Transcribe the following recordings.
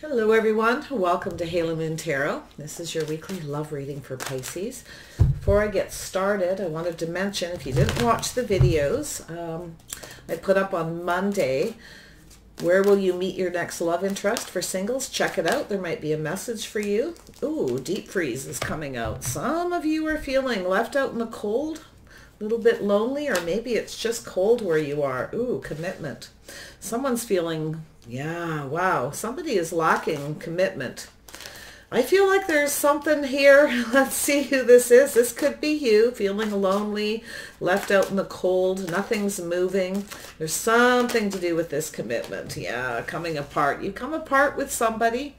Hello everyone, welcome to Halo Moon Tarot. This is your weekly love reading for Pisces. Before I get started, I wanted to mention, if you didn't watch the videos, I put up on Monday, where will you meet your next love interest for singles? Check it out, there might be a message for you. Ooh, deep freeze is coming out. Some of you are feeling left out in the cold, a little bit lonely, or maybe it's just cold where you are. Ooh, commitment. Someone's feeling, yeah, wow, somebody is lacking commitment. I feel like there's something here. Let's see who this is. This could be you, feeling lonely, left out in the cold, nothing's moving. There's something to do with this commitment. Yeah, coming apart. You come apart with somebody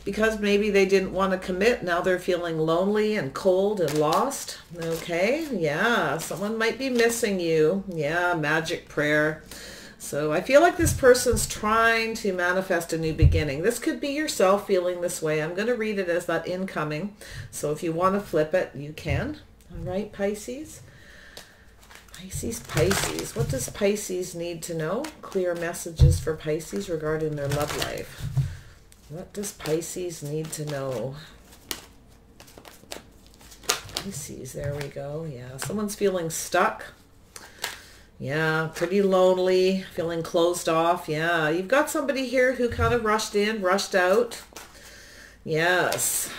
because maybe they didn't want to commit. Now they're feeling lonely and cold and lost. Okay, yeah, someone might be missing you. Yeah, magic prayer. So I feel like this person's trying to manifest a new beginning. This could be yourself feeling this way. I'm going to read it as that incoming. So if you want to flip it, you can. All right, Pisces. Pisces. What does Pisces need to know? Clear messages for Pisces regarding their love life. What does Pisces need to know? Pisces, there we go. Yeah, someone's feeling stuck. Yeah, pretty lonely, feeling closed off. Yeah, you've got somebody here who kind of rushed in, rushed out. Yes.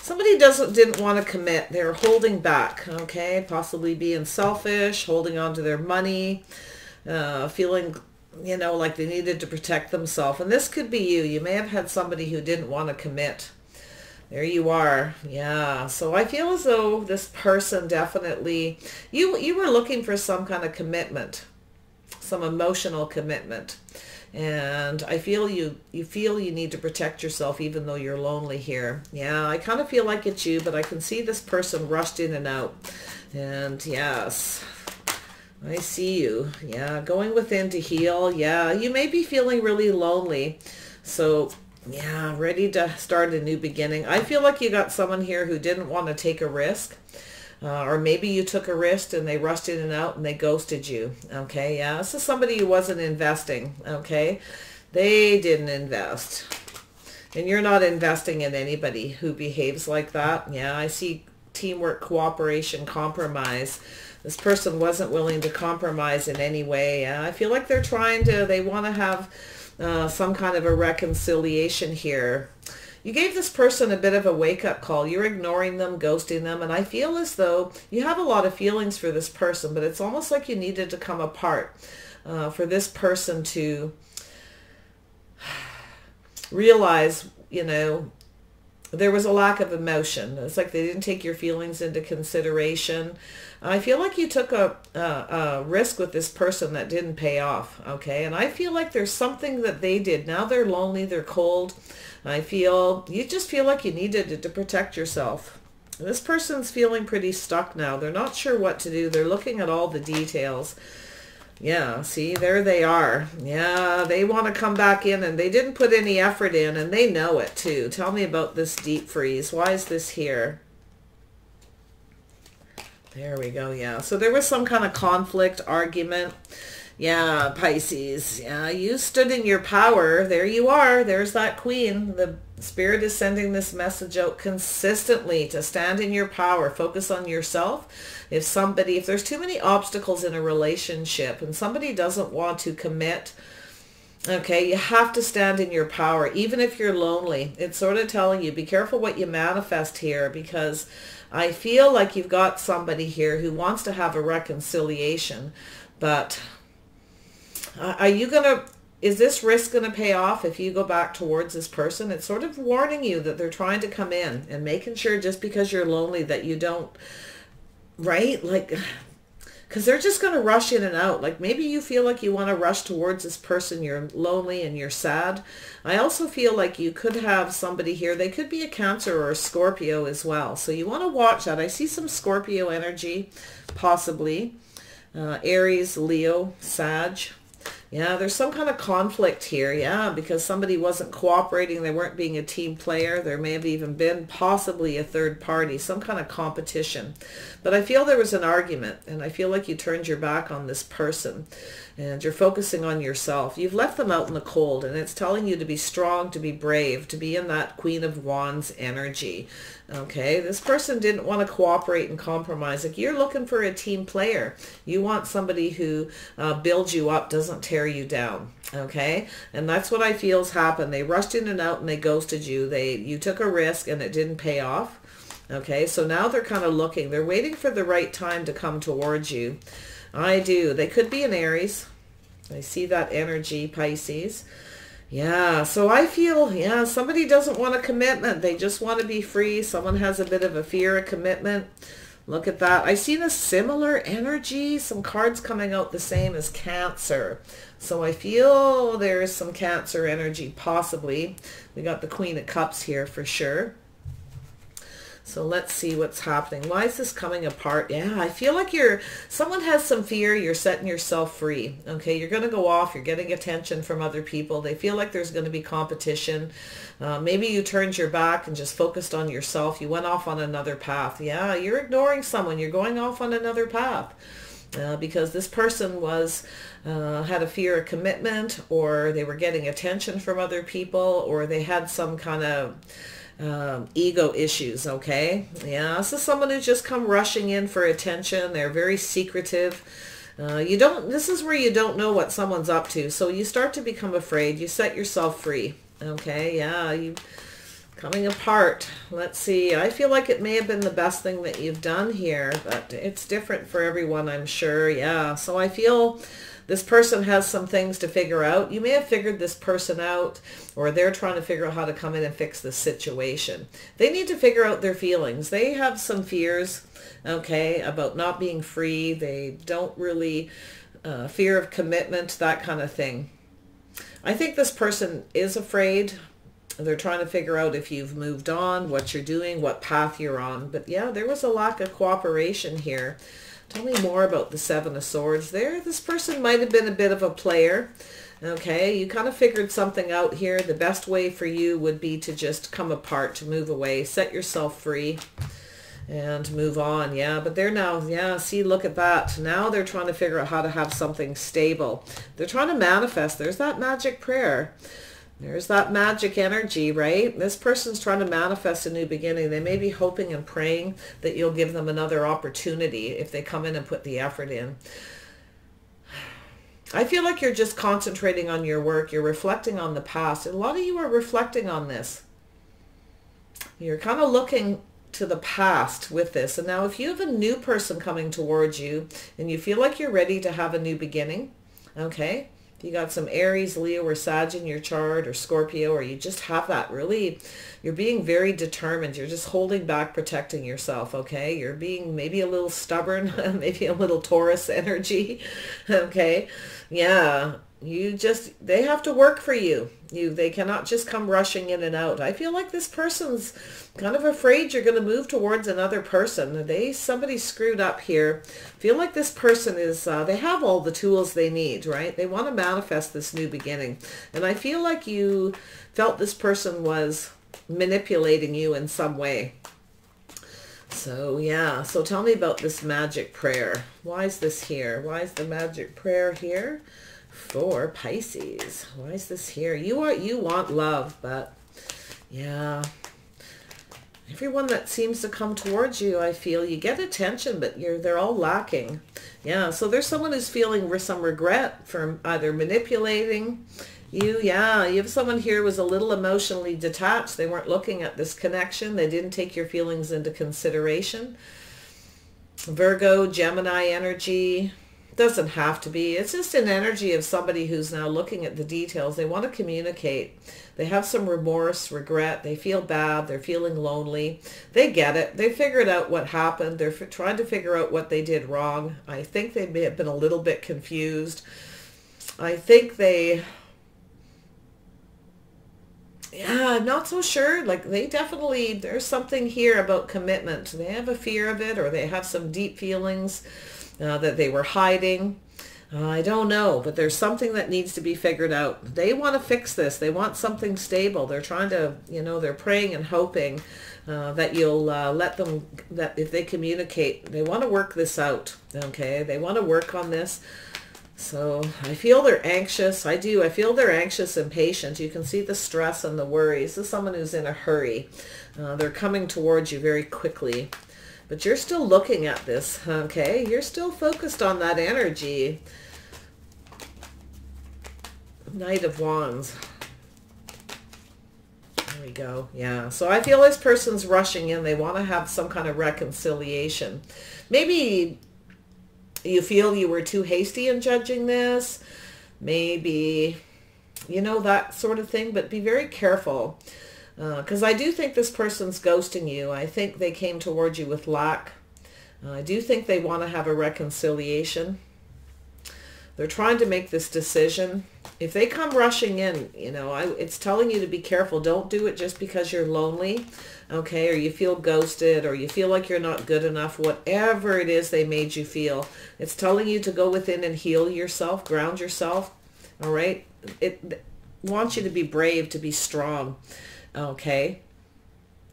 Somebody didn't want to commit. They're holding back, okay? Possibly being selfish, holding on to their money, feeling, you know, like they needed to protect themselves. And this could be you. You may have had somebody who didn't want to commit. There you are. Yeah. So I feel as though this person definitely, you were looking for some kind of commitment, some emotional commitment. And I feel you need to protect yourself even though you're lonely here. Yeah, I kind of feel like it's you, but I can see this person rushed in and out. And yes, I see you. Yeah, going within to heal. Yeah, you may be feeling really lonely. So yeah, ready to start a new beginning. I feel like you got someone here who didn't want to take a risk. Or maybe you took a risk and they rushed in and out and they ghosted you. Okay, yeah. This is somebody who wasn't investing. Okay, they didn't invest. And you're not investing in anybody who behaves like that. Yeah, I see teamwork, cooperation, compromise. This person wasn't willing to compromise in any way. Yeah, I feel like they're trying to, they want to have some kind of a reconciliation here. You gave this person a bit of a wake-up call. You're ignoring them, ghosting them, and I feel as though you have a lot of feelings for this person, but it's almost like you needed to come apart for this person to realize, you know, there was a lack of emotion. It's like they didn't take your feelings into consideration. I feel like you took a risk with this person that didn't pay off, okay? And I feel like there's something that they did. Now they're lonely, they're cold. You just feel like you needed to protect yourself. And this person's feeling pretty stuck now. They're not sure what to do. They're looking at all the details. Yeah, see, there they are. Yeah, they want to come back in and they didn't put any effort in and they know it too. Tell me about this deep freeze. Why is this here? There we go, yeah. So there was some kind of conflict, argument. Yeah, Pisces. Yeah, you stood in your power. There you are. There's that queen. The Spirit is sending this message out consistently to stand in your power. Focus on yourself. If there's too many obstacles in a relationship and somebody doesn't want to commit, okay, you have to stand in your power, even if you're lonely. It's sort of telling you, be careful what you manifest here, because I feel like you've got somebody here who wants to have a reconciliation, but is this risk going to pay off if you go back towards this person? It's sort of warning you that they're trying to come in and making sure just because you're lonely that you don't, right? Like, because they're just going to rush in and out. Like maybe you feel like you want to rush towards this person. You're lonely and you're sad. I also feel like you could have somebody here. They could be a Cancer or a Scorpio as well. So you want to watch that. I see some Scorpio energy, possibly. Aries, Leo, Sag. Yeah, there's some kind of conflict here. Yeah, because somebody wasn't cooperating. They weren't being a team player. There may have even been possibly a third party, some kind of competition. But I feel there was an argument, and I feel like you turned your back on this person and you're focusing on yourself. You've left them out in the cold, and it's telling you to be strong, to be brave, to be in that Queen of Wands energy. Okay, this person didn't want to cooperate and compromise. Like, you're looking for a team player. You want somebody who builds you up, doesn't tear you down. Okay, and that's what I feel's happened. They rushed in and out and they ghosted you. You took a risk and it didn't pay off. Okay, so now they're kind of looking. They're waiting for the right time to come towards you. I do. They could be an Aries. I see that energy, Pisces. Yeah, so I feel, yeah, somebody doesn't want a commitment. They just want to be free. Someone has a bit of a fear of commitment. Look at that. I seen a similar energy, some cards coming out the same as Cancer. So I feel there's some Cancer energy, possibly. We got the Queen of Cups here for sure. So let's see what's happening. Why is this coming apart? Yeah, I feel like someone has some fear. You're setting yourself free. Okay, you're going to go off. You're getting attention from other people. They feel like there's going to be competition. Maybe you turned your back and just focused on yourself. You went off on another path. Yeah, you're ignoring someone. You're going off on another path. Because this person had a fear of commitment, or they were getting attention from other people, or they had some kind of ego issues. Okay, yeah, this is someone who's just come rushing in for attention. They're very secretive. This is where you don't know what someone's up to, so you start to become afraid. You set yourself free. Okay, yeah, you coming apart. Let's see, I feel like it may have been the best thing that you've done here, but it's different for everyone, I'm sure. Yeah, so I feel this person has some things to figure out. You may have figured this person out, or they're trying to figure out how to come in and fix the situation. They need to figure out their feelings. They have some fears, okay, about not being free. They don't really, fear of commitment, that kind of thing. I think this person is afraid. They're trying to figure out if you've moved on, what you're doing, what path you're on. But yeah, there was a lack of cooperation here. Tell me more about the Seven of Swords there. This person might have been a bit of a player. Okay, you kind of figured something out here. The best way for you would be to just come apart, to move away, set yourself free and move on. Yeah, but they're now, yeah, see, look at that. Now they're trying to figure out how to have something stable. They're trying to manifest. There's that magic prayer. There's that magic energy, right? This person's trying to manifest a new beginning. They may be hoping and praying that you'll give them another opportunity if they come in and put the effort in. I feel like you're just concentrating on your work. You're reflecting on the past. And a lot of you are reflecting on this. You're kind of looking to the past with this. And now if you have a new person coming towards you and you feel like you're ready to have a new beginning, okay? You got some Aries, Leo, or Sag in your chart, or Scorpio, or you just have that really, you're being very determined. You're just holding back, protecting yourself, okay? You're being maybe a little stubborn, maybe a little Taurus energy, okay? Yeah, they have to work for you. They cannot just come rushing in and out. I feel like this person's kind of afraid you're going to move towards another person. Somebody screwed up here. I feel like this person is, they have all the tools they need, right? They want to manifest this new beginning. And I feel like you felt this person was manipulating you in some way. So yeah, so tell me about this magic prayer. Why is this here? Why is the magic prayer here? For Pisces. Why is this here? You want love, but yeah, everyone that seems to come towards you, I feel you get attention, but they're all lacking. Yeah, so there's someone who's feeling some regret for either manipulating you. Yeah, you have someone here who was a little emotionally detached. They weren't looking at this connection. They didn't take your feelings into consideration. Virgo, Gemini energy. Doesn't have to be. It's just an energy of somebody who's now looking at the details. They want to communicate. They have some remorse, regret. They feel bad. They're feeling lonely. They get it. They figured out what happened. They're trying to figure out what they did wrong. I think they may have been a little bit confused. I think yeah, I'm not so sure. Like there's something here about commitment. They have a fear of it, or they have some deep feelings that they were hiding. I don't know, but there's something that needs to be figured out. They want to fix this. They want something stable. They're trying to, they're praying and hoping that you'll let them, that if they communicate, they want to work this out, okay? They want to work on this. So I feel they're anxious. I do. I feel they're anxious and patient. You can see the stress and the worries. This is someone who's in a hurry. They're coming towards you very quickly. But you're still looking at this, okay? You're still focused on that energy. Knight of Wands. There we go. Yeah. So I feel this person's rushing in. They want to have some kind of reconciliation. Maybe you feel you were too hasty in judging this. Maybe, that sort of thing. But be very careful. Because I do think this person's ghosting you. I think they came towards you with lack. I do think they want to have a reconciliation. They're trying to make this decision. If they come rushing in, it's telling you to be careful. Don't do it just because you're lonely, okay, or you feel ghosted, or you feel like you're not good enough, whatever it is they made you feel. It's telling you to go within and heal yourself, ground yourself, all right? It wants you to be brave, to be strong. Okay,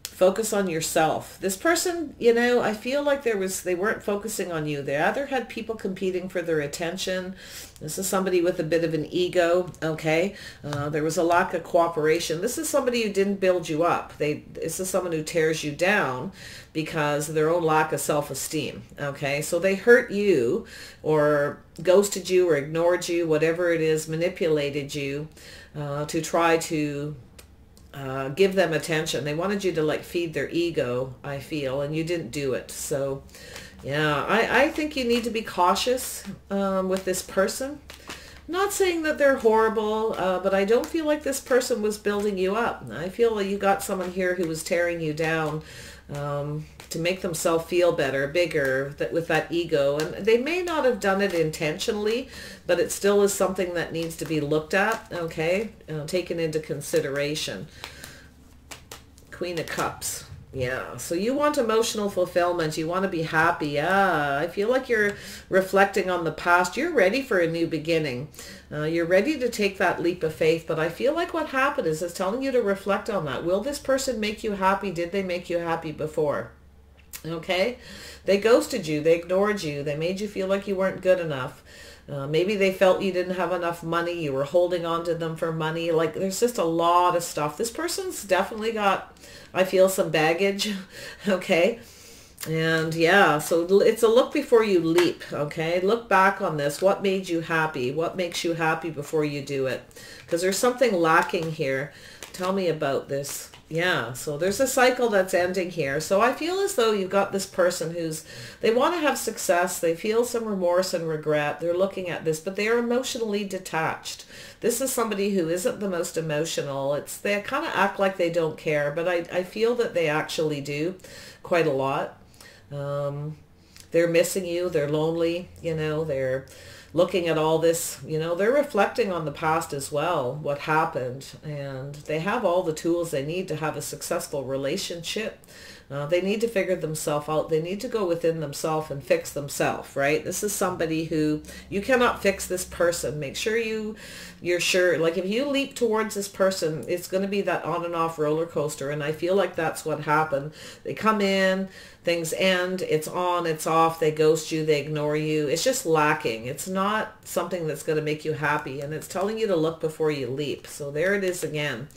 focus on yourself. This person, I feel like they weren't focusing on you. They either had people competing for their attention. This is somebody with a bit of an ego. Okay, there was a lack of cooperation. This is somebody who didn't build you up. This is someone who tears you down because of their own lack of self-esteem. Okay, so they hurt you, or ghosted you, or ignored you, whatever it is, manipulated you to try to give them attention. They wanted you to feed their ego, I feel, and you didn't do it. So yeah, I think you need to be cautious with this person. I'm not saying that they're horrible, but I don't feel like this person was building you up. I feel like you got someone here who was tearing you down to make themselves feel better, bigger, with that ego. And they may not have done it intentionally, but it still is something that needs to be looked at, okay, taken into consideration. Queen of Cups. Yeah, so you want emotional fulfillment. You want to be happy. Yeah, I feel like you're reflecting on the past. You're ready for a new beginning. You're ready to take that leap of faith. But I feel like what happened is it's telling you to reflect on that. Will this person make you happy? Did they make you happy before? Okay, they ghosted you. They ignored you. They made you feel like you weren't good enough. Maybe they felt you didn't have enough money. You were holding on to them for money. There's just a lot of stuff. This person's definitely got, I feel, some baggage. Okay. And yeah, so it's a look before you leap. Okay. Look back on this. What made you happy? What makes you happy before you do it? Because there's something lacking here. Tell me about this. Yeah, so there's a cycle that's ending here. So I feel as though you've got this person they want to have success. They feel some remorse and regret. They're looking at this, but they are emotionally detached. This is somebody who isn't the most emotional. They kind of act like they don't care, but I feel that they actually do quite a lot. They're missing you. They're lonely. They're looking at all this, they're reflecting on the past as well, what happened, and they have all the tools they need to have a successful relationship. They need to figure themselves out. They need to go within themselves and fix themselves, right? This is somebody who, you cannot fix this person. Make sure you're sure. If you leap towards this person, it's going to be that on and off roller coaster. And I feel like that's what happened. They come in, things end, it's on, it's off, they ghost you, they ignore you. It's just lacking. It's not something that's going to make you happy. And it's telling you to look before you leap. So there it is again.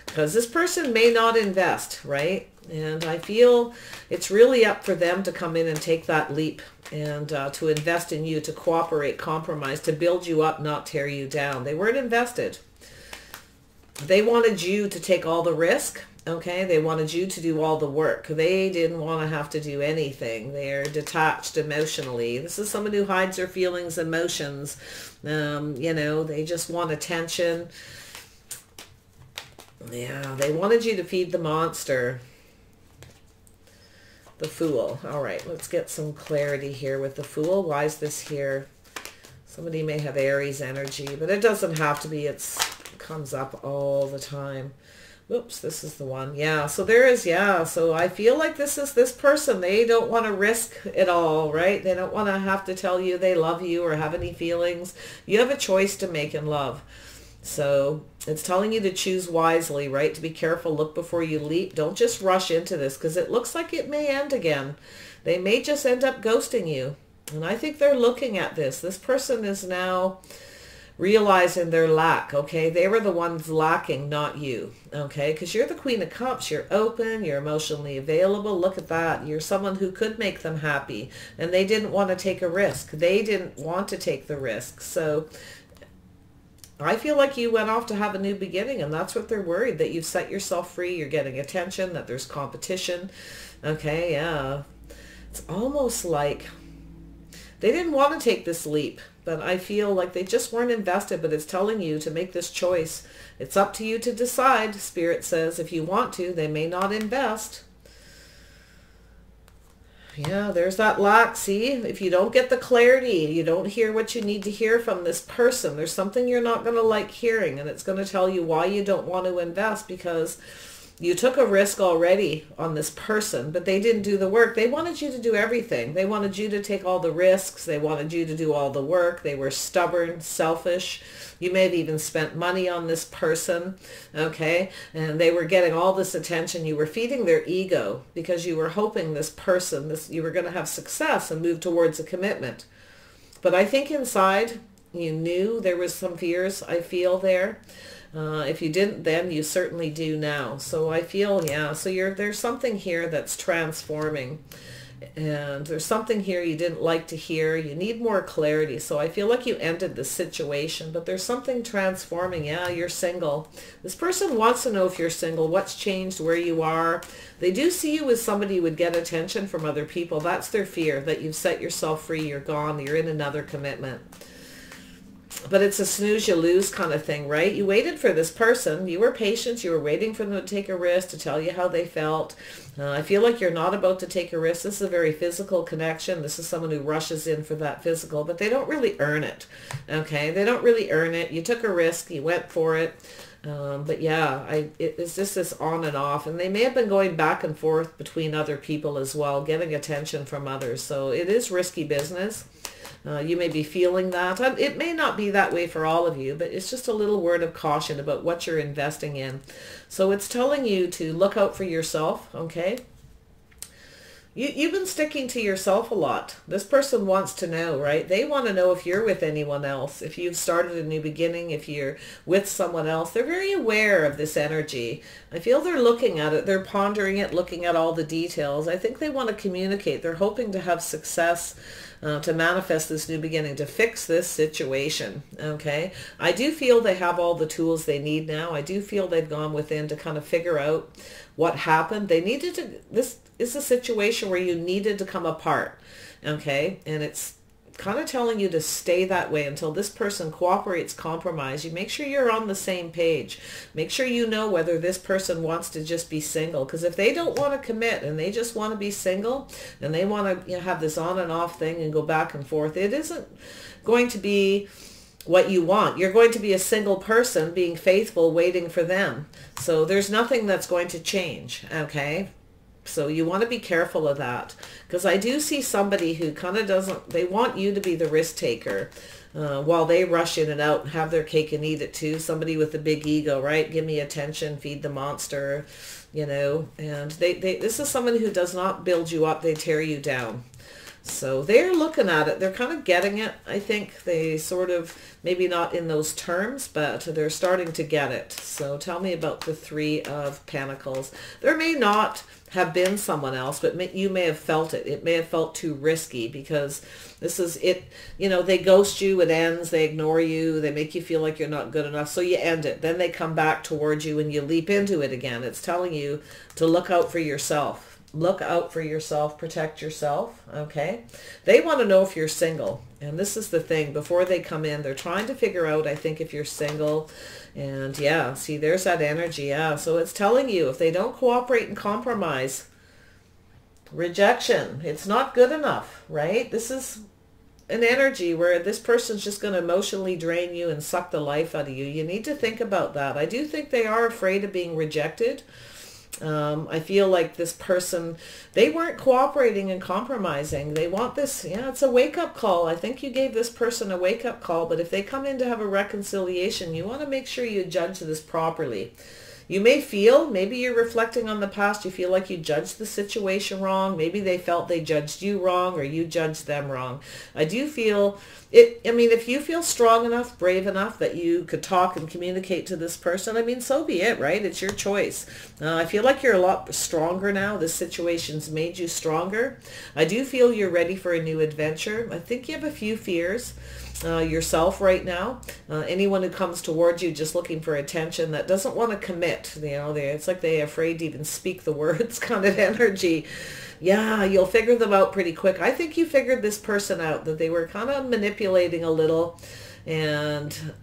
Because this person may not invest, right? And I feel it's really up for them to come in and take that leap and to invest in you, to cooperate, compromise, to build you up, not tear you down. They weren't invested. They wanted you to take all the risk, okay? They wanted you to do all the work. They didn't want to have to do anything. They're detached emotionally. This is someone who hides their feelings, emotions. They just want attention. Yeah, they wanted you to feed the monster. The Fool. All right, let's get some clarity here with the Fool. Why is this here? Somebody may have Aries energy, but it doesn't have to be. It comes up all the time. Oops, this is the one. Yeah, so there is, yeah. So I feel like this is this person. They don't want to risk it all, right? They don't want to have to tell you they love you or have any feelings. You have a choice to make in love. So it's telling you to choose wisely, right? To be careful, look before you leap. Don't just rush into this because it looks like it may end again. They may just end up ghosting you. And I think they're looking at this. This person is now realizing their lack, okay? They were the ones lacking, not you, okay? Because you're the Queen of Cups. You're open. You're emotionally available. Look at that. You're someone who could make them happy. And they didn't want to take a risk. They didn't want to take the risk. So I feel like you went off to have a new beginning, and that's what they're worried, that you've set yourself free, you're getting attention, that there's competition. Okay, yeah. It's almost like they didn't want to take this leap, but I feel like they just weren't invested, but it's telling you to make this choice. It's up to you to decide, Spirit says. If you want to, they may not invest. Yeah, there's that lack. See, if you don't get the clarity, you don't hear what you need to hear from this person, there's something you're not going to like hearing, and it's going to tell you why you don't want to invest, because you took a risk already on this person, but they didn't do the work. They wanted you to do everything. They wanted you to take all the risks. They wanted you to do all the work. They were stubborn, selfish. You may have even spent money on this person, okay? And they were getting all this attention. You were feeding their ego because you were hoping this person, you were going to have success and move towards a commitment. But I think inside you knew there was some fears, I feel there. If you didn't then, you certainly do now. So I feel, yeah, so there's something here that's transforming. And there's something here you didn't like to hear. You need more clarity. So I feel like you ended the situation, but there's something transforming. Yeah, you're single. This person wants to know if you're single, what's changed, where you are. They do see you as somebody who would get attention from other people. That's their fear, that you've set yourself free, you're gone, you're in another commitment. But it's a snooze you lose kind of thing, right? You waited for this person. You were patient. You were waiting for them to take a risk, to tell you how they felt. I feel like you're not about to take a risk. This is a very physical connection. This is someone who rushes in for that physical, but they don't really earn it, okay? They don't really earn it. You took a risk. You went for it. But yeah, it's just this on and off. And they may have been going back and forth between other people as well, getting attention from others. So it is risky business. You may be feeling that. It may not be that way for all of you, but it's just a little word of caution about what you're investing in. So it's telling you to look out for yourself, okay? You've been sticking to yourself a lot. This person wants to know, right? They want to know if you're with anyone else, if you've started a new beginning, if you're with someone else. They're very aware of this energy. I feel they're looking at it. They're pondering it, looking at all the details. I think they want to communicate. They're hoping to have success, to manifest this new beginning, to fix this situation, okay? I do feel they have all the tools they need now. I do feel they've gone within to kind of figure out what happened. They needed to, this is a situation where you needed to come apart, okay? And it's kind of telling you to stay that way until this person cooperates, compromise. You make sure you're on the same page. Make sure you know whether this person wants to just be single, because if they don't want to commit and they just want to be single and they want to have this on and off thing and go back and forth, it isn't going to be what you want. You're going to be a single person being faithful, waiting for them. So there's nothing that's going to change, okay? So you want to be careful of that, because I do see somebody who kind of doesn't, they want you to be the risk taker while they rush in and out and have their cake and eat it too. Somebody with a big ego, right? Give me attention, feed the monster, you know, and this is someone who does not build you up, they tear you down. So they're looking at it. They're kind of getting it. I think they sort of, maybe not in those terms, but they're starting to get it. So tell me about the Three of Pentacles. There may not have been someone else, but you may have felt it. It may have felt too risky, because this is it. You know, they ghost you, it ends, they ignore you, they make you feel like you're not good enough. So you end it. Then they come back towards you and you leap into it again. It's telling you to look out for yourself. Look out for yourself, protect yourself, okay? They want to know if you're single. And this is the thing, before they come in, they're trying to figure out, I think, if you're single. And yeah, see, there's that energy, yeah. So it's telling you, if they don't cooperate and compromise, rejection, it's not good enough, right? This is an energy where this person's just going to emotionally drain you and suck the life out of you. You need to think about that. I do think they are afraid of being rejected. I feel like this person, they weren't cooperating and compromising. They want this, yeah, it's a wake-up call. I think you gave this person a wake-up call, but if they come in to have a reconciliation, you want to make sure you judge this properly. You may feel, maybe you're reflecting on the past, you feel like you judged the situation wrong. Maybe they felt they judged you wrong or you judged them wrong. I do feel it, I mean, if you feel strong enough, brave enough that you could talk and communicate to this person, I mean, so be it, right? It's your choice. I feel like you're a lot stronger now. This situation's made you stronger. I do feel you're ready for a new adventure. I think you have a few fears. Yourself right now. Anyone who comes towards you just looking for attention that doesn't want to commit, you know, it's like they're afraid to even speak the words kind of energy. Yeah, you'll figure them out pretty quick. I think you figured this person out, that they were kind of manipulating a little, and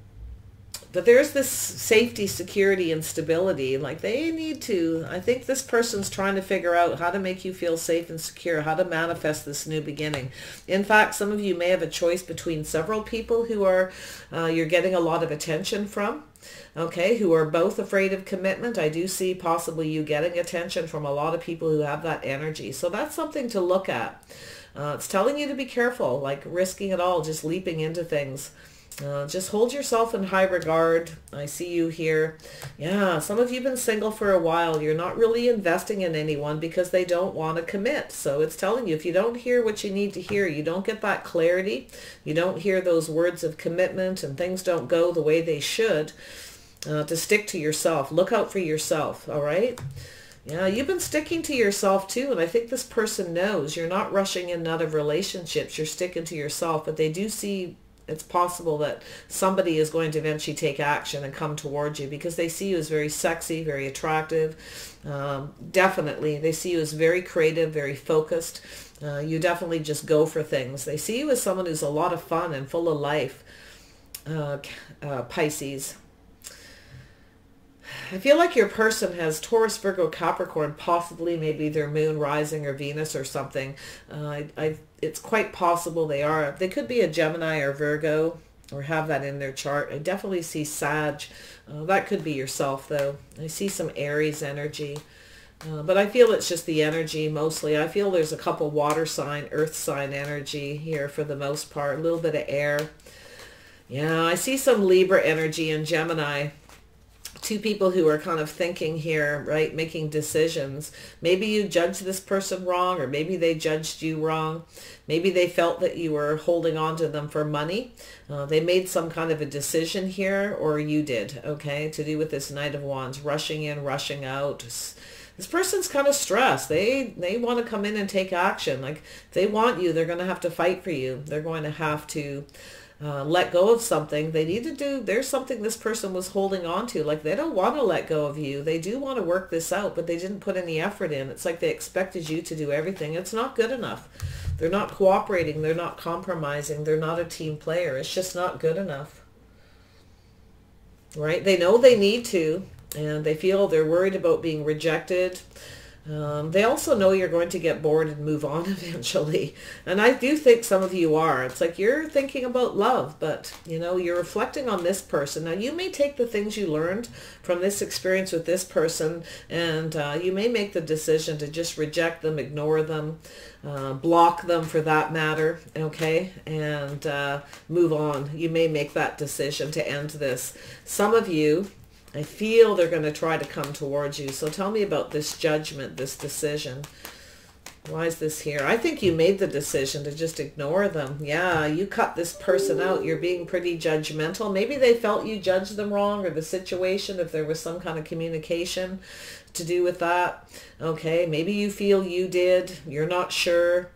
but there's this safety, security, and stability. Like they need to, I think this person's trying to figure out how to make you feel safe and secure, how to manifest this new beginning. In fact, some of you may have a choice between several people who are, you're getting a lot of attention from, okay, who are both afraid of commitment. I do see possibly you getting attention from a lot of people who have that energy. So that's something to look at. It's telling you to be careful, like risking it all, just leaping into things. Just hold yourself in high regard. I see you here. Yeah, some of you have been single for a while. You're not really investing in anyone because they don't want to commit. So it's telling you, if you don't hear what you need to hear, you don't get that clarity, you don't hear those words of commitment, and things don't go the way they should, to stick to yourself. Look out for yourself, all right? Yeah, you've been sticking to yourself too, and I think this person knows. You're not rushing in and out of relationships. You're sticking to yourself, but they do see it's possible that somebody is going to eventually take action and come towards you because they see you as very sexy, very attractive. Definitely, they see you as very creative, very focused. You definitely just go for things. They see you as someone who's a lot of fun and full of life, Pisces. I feel like your person has Taurus, Virgo, Capricorn, possibly maybe their moon rising or Venus or something. It's quite possible they are. They could be a Gemini or Virgo or have that in their chart. I definitely see Sag. That could be yourself though. I see some Aries energy. But I feel it's just the energy mostly. I feel there's a couple water sign, earth sign energy here for the most part. A little bit of air. Yeah, I see some Libra energy and Gemini. Two people who are kind of thinking here, right, making decisions. Maybe you judged this person wrong, or maybe they judged you wrong. Maybe they felt that you were holding on to them for money. They made some kind of a decision here, or you did, okay, to do with this Knight of Wands, rushing in, rushing out. This person's kind of stressed. They want to come in and take action. Like, if they want you, they're going to have to fight for you. They're going to have to let go of something. They need to do, there's something this person was holding on to. Like, they don't want to let go of you. They do want to work this out, but they didn't put any effort in. It's like they expected you to do everything. It's not good enough. They're not cooperating. They're not compromising. They're not a team player. It's just not good enough. Right? They know they need to, and they feel they're worried about being rejected. They also know you're going to get bored and move on eventually. And I do think some of you are. It's like you're thinking about love, but, you know, you're reflecting on this person. Now, you may take the things you learned from this experience with this person, and you may make the decision to just reject them, ignore them, block them for that matter, okay, and move on. You may make that decision to end this. Some of you, I feel they're going to try to come towards you. So tell me about this judgment, this decision. Why is this here? I think you made the decision to just ignore them. Yeah, you cut this person out. You're being pretty judgmental. Maybe they felt you judged them wrong, or the situation, if there was some kind of communication to do with that. Okay, maybe you feel you did. You're not sure.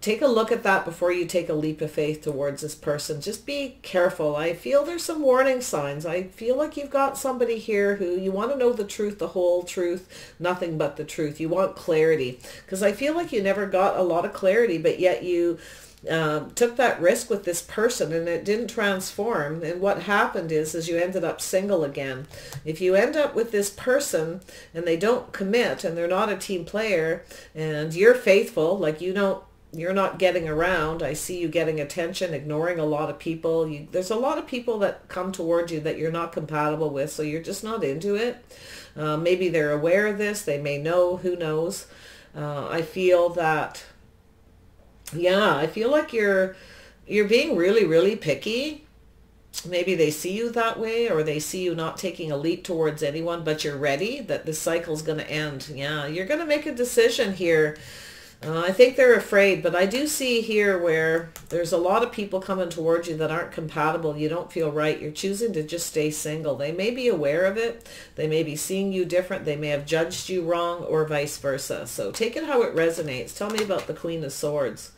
Take a look at that before you take a leap of faith towards this person. Just be careful. I feel there's some warning signs. I feel like you've got somebody here who you want to know the truth, the whole truth, nothing but the truth. You want clarity, because I feel like you never got a lot of clarity, but yet you took that risk with this person and it didn't transform. And what happened is you ended up single again. If you end up with this person and they don't commit and they're not a team player and you're faithful, like you don't you're not getting around. I see you getting attention, ignoring a lot of people. There's a lot of people that come toward you that you're not compatible with, so you're just not into it. Maybe they're aware of this. They may know. Who knows? I feel that, yeah, I feel like you're being really, really picky. Maybe they see you that way, or they see you not taking a leap towards anyone, but you're ready that the cycle's going to end. Yeah, you're going to make a decision here. I think they're afraid, but I do see here where there's a lot of people coming towards you that aren't compatible. You don't feel right. You're choosing to just stay single. They may be aware of it. They may be seeing you different. They may have judged you wrong, or vice versa. So take it how it resonates. Tell me about the Queen of Swords.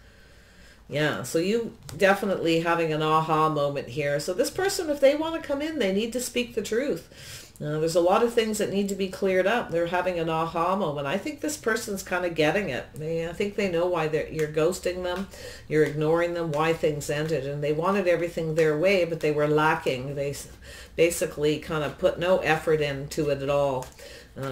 Yeah, so you definitely having an aha moment here. So this person, if they want to come in, they need to speak the truth. There's a lot of things that need to be cleared up. They're having an aha moment. I think this person's kind of getting it. I think they know why you're ghosting them, you're ignoring them, why things ended. And they wanted everything their way, but they were lacking. They basically kind of put no effort into it at all.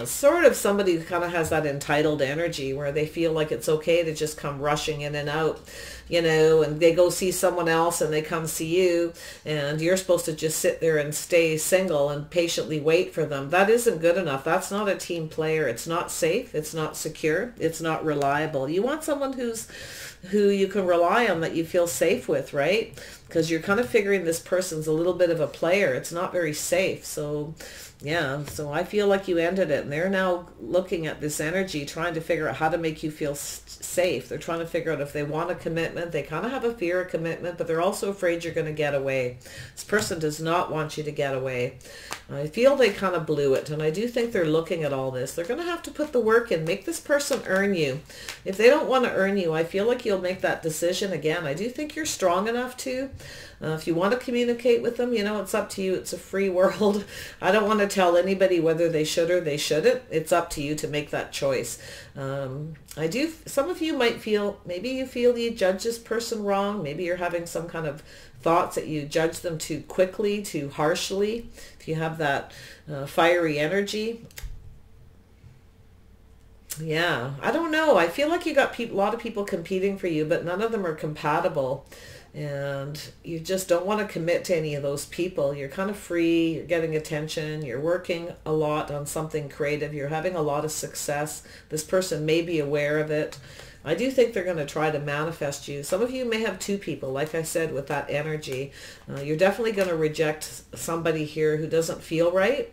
Sort of somebody who kind of has that entitled energy where they feel like it's okay to just come rushing in and out, you know, and they go see someone else and they come see you, and you're supposed to just sit there and stay single and patiently wait for them. That isn't good enough. That's not a team player. It's not safe. It's not secure. It's not reliable. You want someone who you can rely on, that you feel safe with, right? Because you're kind of figuring this person's a little bit of a player. It's not very safe. So yeah, so I feel like you ended it, and they're now looking at this energy, trying to figure out how to make you feel safe. They're trying to figure out if they want a commitment. They kind of have a fear of commitment, but they're also afraid you're going to get away. This person does not want you to get away. I feel they kind of blew it, and I do think they're looking at all this. They're going to have to put the work in, make this person earn you. If they don't want to earn you, I feel like you'll make that decision again. I do think you're strong enough to. If you want to communicate with them, you know, it's up to you. It's a free world. I don't want to tell anybody whether they should or they shouldn't. It's up to you to make that choice. Some of you might feel, maybe you feel you judge this person wrong. Maybe you're having some kind of thoughts that you judge them too quickly, too harshly. If you have that fiery energy. Yeah, I don't know. I feel like you got a lot of people competing for you, but none of them are compatible. And you just don't want to commit to any of those people. You're kind of free, you're getting attention, you're working a lot on something creative, you're having a lot of success. This person may be aware of it. I do think they're going to try to manifest you. Some of you may have two people, like I said, with that energy. You're definitely going to reject somebody here who doesn't feel right.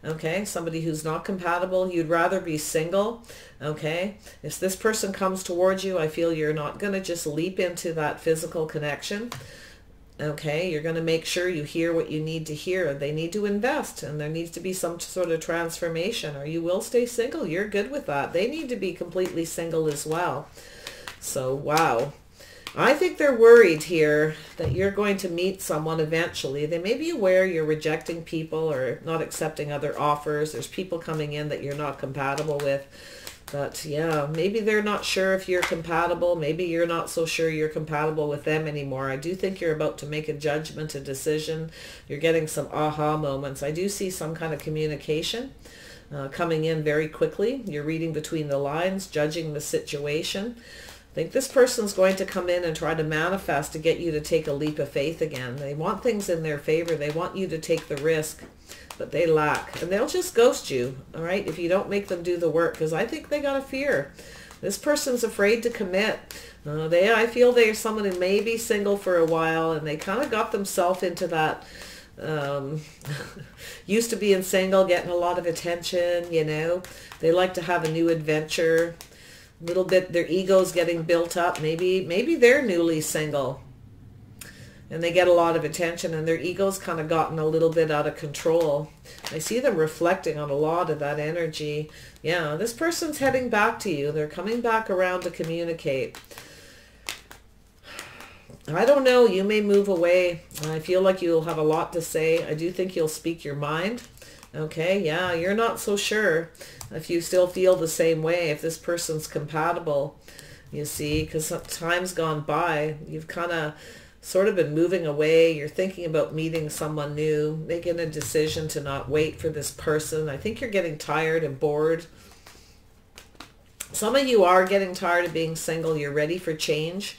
Okay, somebody who's not compatible. You'd rather be single. Okay, if this person comes towards you, I feel you're not going to just leap into that physical connection. Okay, you're going to make sure you hear what you need to hear. They need to invest, and there needs to be some sort of transformation, or you will stay single. You're good with that. They need to be completely single as well. So, wow. I think they're worried here that you're going to meet someone eventually. They may be aware you're rejecting people or not accepting other offers. There's people coming in that you're not compatible with. But yeah, maybe they're not sure if you're compatible. Maybe you're not so sure you're compatible with them anymore. I do think you're about to make a judgment, a decision. You're getting some aha moments. I do see some kind of communication coming in very quickly. You're reading between the lines, judging the situation. I think this person's going to come in and try to manifest to get you to take a leap of faith again. They want things in their favor. They want you to take the risk, but they lack. And they'll just ghost you, all right, if you don't make them do the work, because I think they got a fear. This person's afraid to commit. I feel they're someone who may be single for a while, and they kind of got themselves into that used to being single, getting a lot of attention, you know. They like to have a new adventure. Little bit, their ego's getting built up. Maybe they're newly single and they get a lot of attention, and their ego's kind of gotten a little bit out of control. I see them reflecting on a lot of that energy. Yeah, this person's heading back to you. They're coming back around to communicate. I don't know. You may move away. I feel like you'll have a lot to say. I do think you'll speak your mind. Okay, yeah, you're not so sure if you still feel the same way, if this person's compatible, you see, because time's gone by. You've kind of sort of been moving away. You're thinking about meeting someone new, making a decision to not wait for this person. I think you're getting tired and bored. Some of you are getting tired of being single. You're ready for change,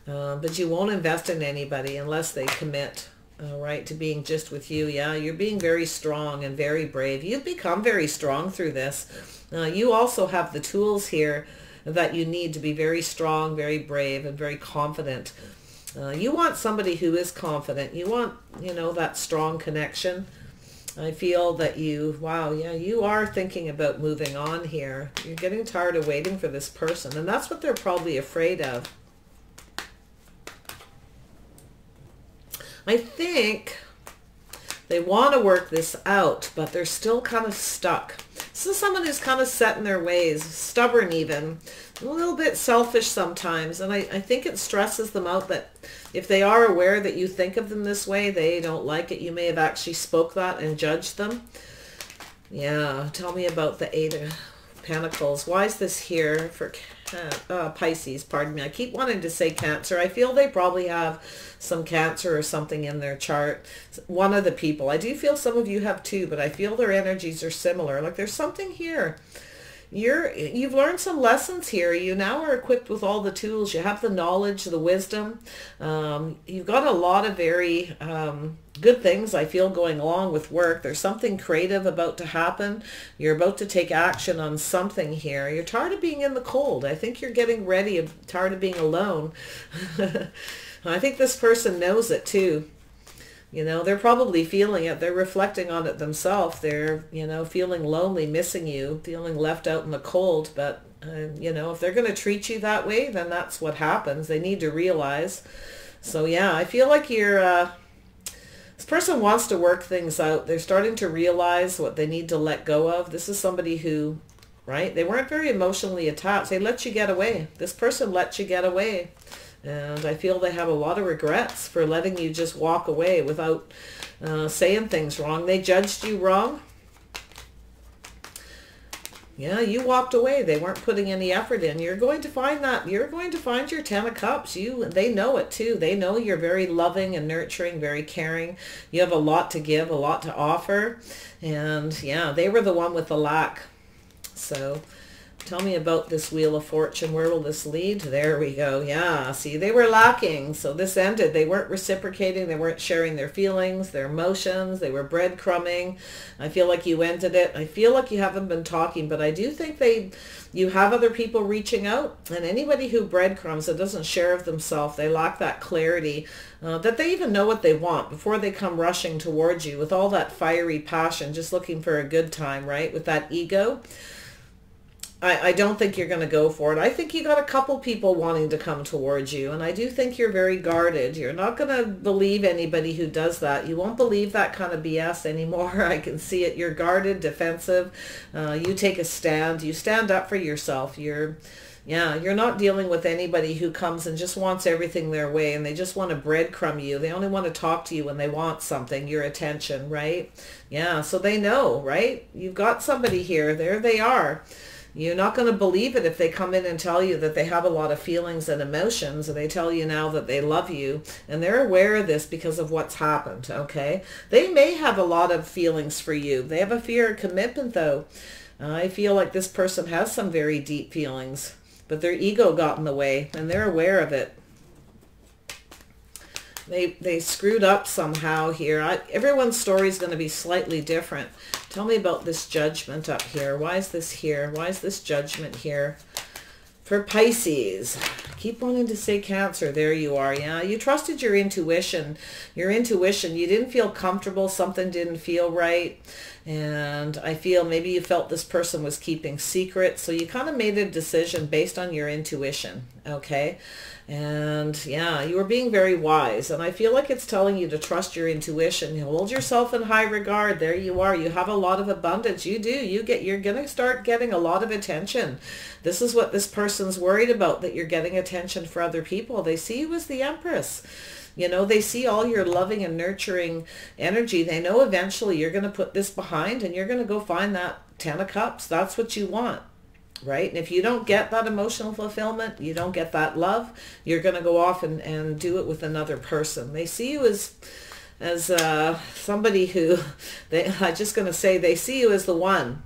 but you won't invest in anybody unless they commit, right, to being just with you. Yeah, you're being very strong and very brave. You've become very strong through this. You also have the tools here that you need to be very strong, very brave, and very confident. You want somebody who is confident. You want, you know, that strong connection. I feel that you, wow, yeah, you are thinking about moving on here. You're getting tired of waiting for this person, and that's what they're probably afraid of. I think they want to work this out, but they're still kind of stuck. This is someone who's kind of set in their ways, stubborn even, a little bit selfish sometimes. And I think it stresses them out that if they are aware that you think of them this way, they don't like it. You may have actually spoke that and judged them. Yeah, tell me about the Eight of Pentacles. Why is this here for Pisces? Pardon me. I keep wanting to say Cancer. I feel they probably have some Cancer or something in their chart. One of the people. I do feel some of you have too, but I feel their energies are similar. Like there's something here. You've learned some lessons here. You now are equipped with all the tools. You have the knowledge, the wisdom. You've got a lot of very good things, I feel, going along with work. There's something creative about to happen. You're about to take action on something here. You're tired of being in the cold. I think you're getting ready, tired of being alone. I think this person knows it too. You know, they're probably feeling it. They're reflecting on it themselves. They're, you know, feeling lonely, missing you, feeling left out in the cold. But, you know, if they're going to treat you that way, then that's what happens. They need to realize. So, yeah, I feel like you're, this person wants to work things out. They're starting to realize what they need to let go of. This is somebody who, right, they weren't very emotionally attached. They let you get away. This person let you get away. And I feel they have a lot of regrets for letting you just walk away without saying things wrong. They judged you wrong. Yeah, you walked away. They weren't putting any effort in. You're going to find that. You're going to find your Ten of Cups. They know it too. They know you're very loving and nurturing, very caring. You have a lot to give, a lot to offer. And yeah, they were the one with the lack. So tell me about this Wheel of Fortune. Where will this lead? There we go. Yeah, see, they were lacking. So this ended. They weren't reciprocating. They weren't sharing their feelings, their emotions. They were breadcrumbing. I feel like you ended it. I feel like you haven't been talking, but I do think you have other people reaching out. And anybody who breadcrumbs, that doesn't share of themselves, they lack that clarity, that they even know what they want before they come rushing towards you with all that fiery passion, just looking for a good time, right? With that ego. I don't think you're going to go for it. I think you got a couple people wanting to come towards you, and I do think you're very guarded. You're not going to believe anybody who does that. You won't believe that kind of BS anymore. I can see it. You're guarded, defensive. You take a stand. You stand up for yourself. You're not dealing with anybody who comes and just wants everything their way, and they just want to breadcrumb you. They only want to talk to you when they want something, your attention, right? Yeah, so they know, right? You've got somebody here. There they are. You're not going to believe it if they come in and tell you that they have a lot of feelings and emotions, and they tell you now that they love you, and they're aware of this because of what's happened, okay? They may have a lot of feelings for you. They have a fear of commitment, though. I feel like this person has some very deep feelings, but their ego got in the way, and they're aware of it. They screwed up somehow here. Everyone's story is going to be slightly different. Tell me about this Judgment up here. Why is this here? Why is this Judgment here? For Pisces, keep wanting to say Cancer. There you are. Yeah, you trusted your intuition. Your intuition. You didn't feel comfortable. Something didn't feel right. And I feel maybe you felt this person was keeping secrets. So you kind of made a decision based on your intuition. Okay. And yeah, you were being very wise. And I feel like it's telling you to trust your intuition. You hold yourself in high regard. There you are. You have a lot of abundance. You do. You're going to start getting a lot of attention. This is what this person's worried about, that you're getting attention for other people. They see you as the Empress. You know, they see all your loving and nurturing energy. They know eventually you're going to put this behind and you're going to go find that Ten of Cups. That's what you want, right? And if you don't get that emotional fulfillment, you don't get that love, you're going to go off and do it with another person. They see you as somebody who, I'm just going to say, they see you as the one.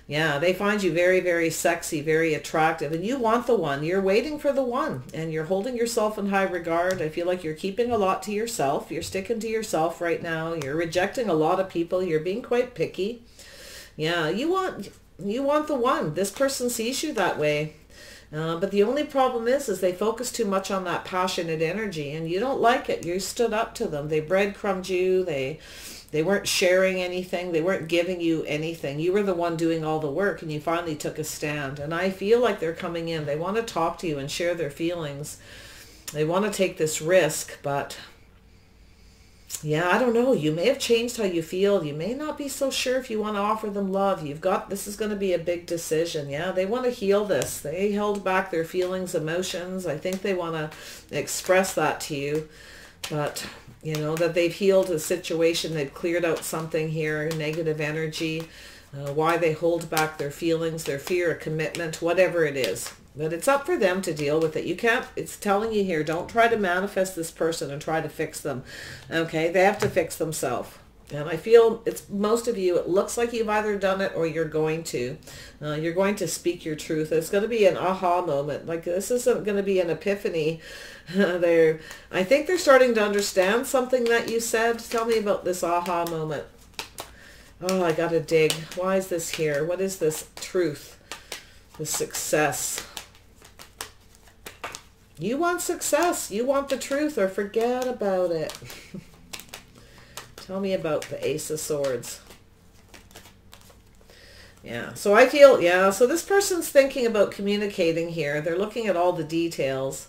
Yeah, they find you very, very sexy, very attractive, and you want the one. You're waiting for the one, and you're holding yourself in high regard. I feel like you're keeping a lot to yourself. You're sticking to yourself right now. You're rejecting a lot of people. You're being quite picky. Yeah, you want the one. This person sees you that way. But the only problem is they focus too much on that passionate energy, and you don't like it. You stood up to them. They breadcrumbed you. They weren't sharing anything. They weren't giving you anything. You were the one doing all the work, and you finally took a stand. And I feel like they're coming in. They want to talk to you and share their feelings. They want to take this risk, but yeah, I don't know. You may have changed how you feel. You may not be so sure if you want to offer them love. This is going to be a big decision. Yeah, they want to heal this. They held back their feelings, emotions. I think they want to express that to you, but you know, that they've healed a situation, they've cleared out something here, negative energy, why they hold back their feelings, their fear of commitment, whatever it is. But it's up for them to deal with it. You can't, it's telling you here, don't try to manifest this person and try to fix them. Okay, they have to fix themselves. And I feel it's most of you, it looks like you've either done it or you're going to. You're going to speak your truth. It's going to be an aha moment. Like, this isn't going to be an epiphany. I think they're starting to understand something that you said. Tell me about this aha moment. Oh, I got to dig. Why is this here? What is this truth? The success. You want success. You want the truth, or forget about it. Tell me about the Ace of Swords. Yeah, so I feel, yeah, so this person's thinking about communicating here. They're looking at all the details,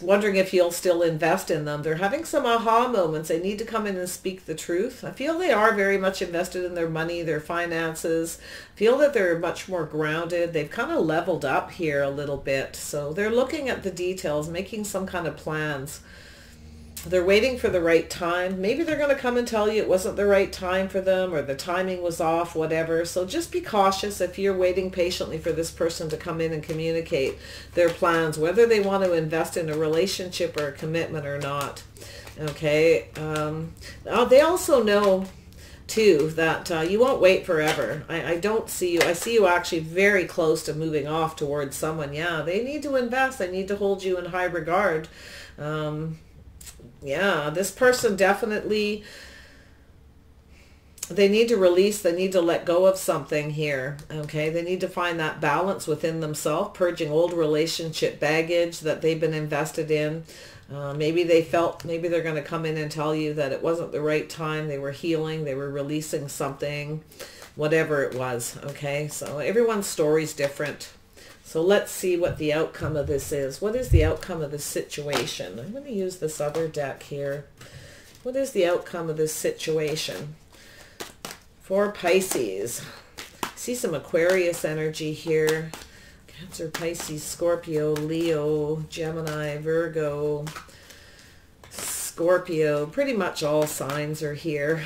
wondering if you'll still invest in them. They're having some aha moments. They need to come in and speak the truth. I feel they are very much invested in their money, their finances. I feel that they're much more grounded. They've kind of leveled up here a little bit. So they're looking at the details, making some kind of plans. They're waiting for the right time. Maybe they're going to come and tell you it wasn't the right time for them, or the timing was off, whatever. So just be cautious if you're waiting patiently for this person to come in and communicate their plans, whether they want to invest in a relationship or a commitment or not. Okay. They also know too that you won't wait forever. I don't see you. I see you actually very close to moving off towards someone. Yeah, they need to invest. They need to hold you in high regard. Yeah, this person definitely, they need to release, they need to let go of something here, okay? They need to find that balance within themselves, purging old relationship baggage that they've been invested in. Maybe they felt, maybe they're going to come in and tell you that it wasn't the right time. They were healing, they were releasing something, whatever it was, okay? So everyone's story is different. So let's see what the outcome of this is. What is the outcome of this situation? I'm going to use this other deck here. What is the outcome of this situation? For Pisces. I see some Aquarius energy here. Cancer, Pisces, Scorpio, Leo, Gemini, Virgo, Scorpio. Pretty much all signs are here.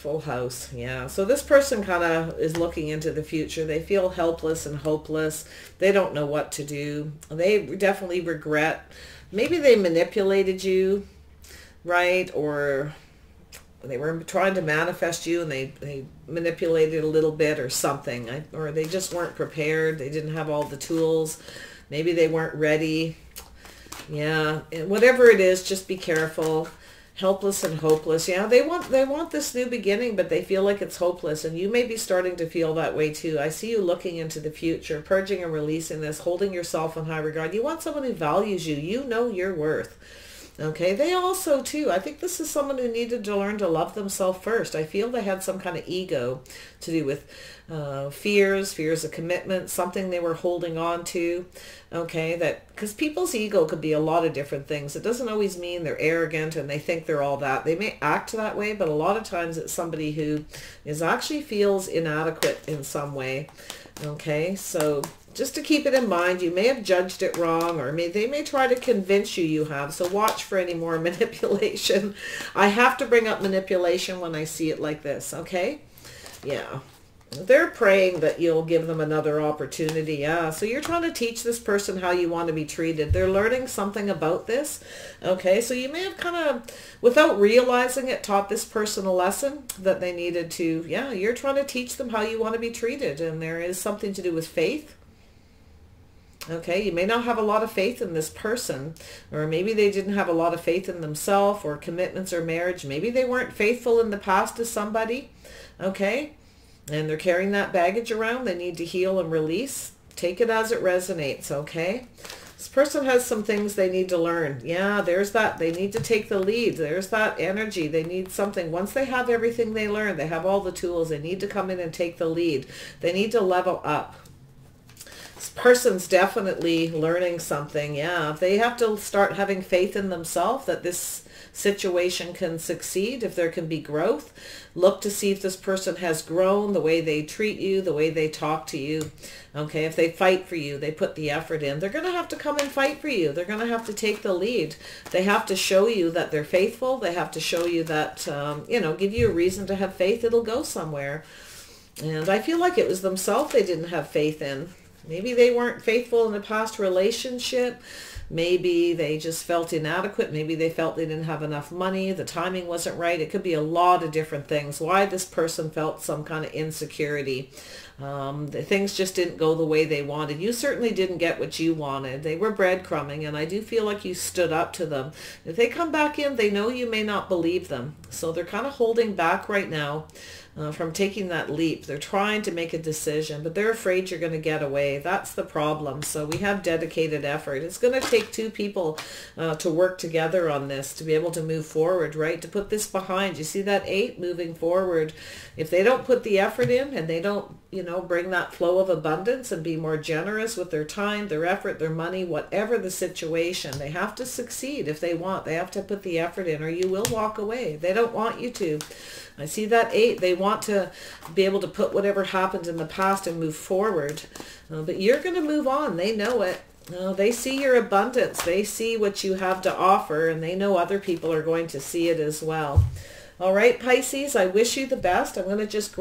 Full house. Yeah. So this person kind of is looking into the future. They feel helpless and hopeless. They don't know what to do. They definitely regret. Maybe they manipulated you, right? Or they were trying to manifest you and they manipulated a little bit or something. Or they just weren't prepared. They didn't have all the tools. Maybe they weren't ready. Yeah. And whatever it is, just be careful. Helpless and hopeless. Yeah, they want this new beginning, but they feel like it's hopeless, and you may be starting to feel that way too. I see you looking into the future, purging and releasing this, holding yourself in high regard. You want someone who values you. You know your worth. Okay, they also too, I think this is someone who needed to learn to love themselves first. I feel they had some kind of ego to do with fears of commitment, something they were holding on to. Okay, that because people's ego could be a lot of different things. It doesn't always mean they're arrogant and they think they're all that. They may act that way, but a lot of times it's somebody who actually feels inadequate in some way. Okay, so just to keep it in mind, you may have judged it wrong, or they may try to convince you have. So watch for any more manipulation. I have to bring up manipulation when I see it like this, okay? Yeah. They're praying that you'll give them another opportunity. Yeah. So you're trying to teach this person how you want to be treated. They're learning something about this. Okay. So you may have kind of, without realizing it, taught this person a lesson that they needed to, yeah, you're trying to teach them how you want to be treated. And there is something to do with faith. Okay, you may not have a lot of faith in this person, or maybe they didn't have a lot of faith in themselves or commitments or marriage. Maybe they weren't faithful in the past to somebody. Okay, and they're carrying that baggage around. They need to heal and release. Take it as it resonates. Okay, this person has some things they need to learn. Yeah, there's that. They need to take the lead. There's that energy. They need something. Once they have everything they learn, they have all the tools. They need to come in and take the lead. They need to level up. This person's definitely learning something. Yeah, they have to start having faith in themselves that this situation can succeed, if there can be growth. Look to see if this person has grown, the way they treat you, the way they talk to you. Okay, if they fight for you, they put the effort in. They're going to have to come and fight for you. They're going to have to take the lead. They have to show you that they're faithful. They have to show you that, give you a reason to have faith. It'll go somewhere. And I feel like it was themselves they didn't have faith in. Maybe they weren't faithful in a past relationship. Maybe they just felt inadequate. Maybe they felt they didn't have enough money. The timing wasn't right. It could be a lot of different things. Why this person felt some kind of insecurity. Things just didn't go the way they wanted. You certainly didn't get what you wanted. They were breadcrumbing, and I do feel like you stood up to them. If they come back in, they know you may not believe them. So they're kind of holding back right now from taking that leap. They're trying to make a decision, but they're afraid you're going to get away. That's the problem. So we have dedicated effort. It's going to take two people to work together on this, to be able to move forward, right? To put this behind. You see that 8 moving forward. If they don't put the effort in, and they don't, bring that flow of abundance and be more generous with their time, their effort, their money, whatever the situation, they have to succeed if they want. They have to put the effort in, or you will walk away. They don't want you to. I see that 8. They want to be able to put whatever happened in the past and move forward. But you're going to move on. They know it. They see your abundance. They see what you have to offer, and they know other people are going to see it as well. All right, Pisces, I wish you the best. I'm going to just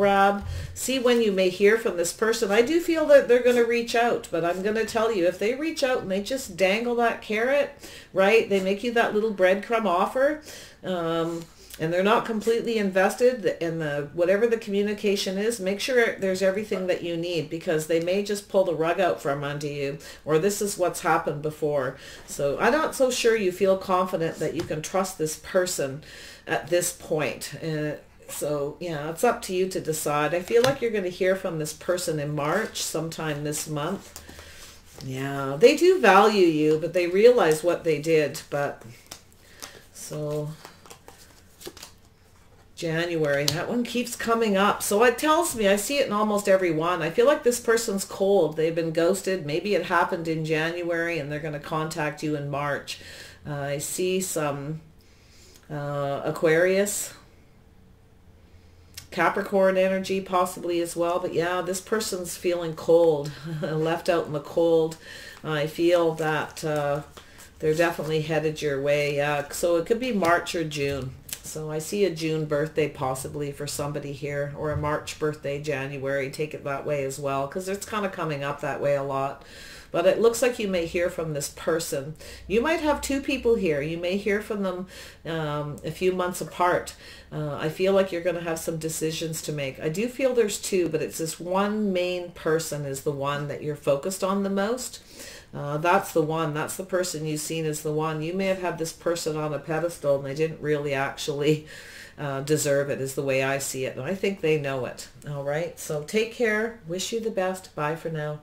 see when you may hear from this person. I do feel that they're going to reach out, but I'm going to tell you, if they reach out and they just dangle that carrot, right, they make you that little breadcrumb offer, and they're not completely invested in whatever the communication is, make sure there's everything that you need, because they may just pull the rug out from under you, or this is what's happened before. So I'm not so sure you feel confident that you can trust this person at this point. So yeah, it's up to you to decide. I feel like you're going to hear from this person in March, sometime this month. Yeah, they do value you, but they realize what they did. But so January, that one keeps coming up. So it tells me, I see it in almost every one. I feel like this person's cold. They've been ghosted. Maybe it happened in January and they're going to contact you in March. I see some Aquarius, Capricorn energy possibly as well. But yeah, this person's feeling cold, left out in the cold. I feel that they're definitely headed your way. Yeah, so it could be March or June. So I see a June birthday possibly for somebody here, or a March birthday, January. Take it that way as well, because it's kind of coming up that way a lot. But it looks like you may hear from this person. You might have 2 people here. You may hear from them a few months apart. I feel like you're going to have some decisions to make. I do feel there's 2, but it's this one main person is the one that you're focused on the most. That's the one. That's the person you've seen as the one. You may have had this person on a pedestal and they didn't really actually deserve it, is the way I see it. And I think they know it. All right. So take care. Wish you the best. Bye for now.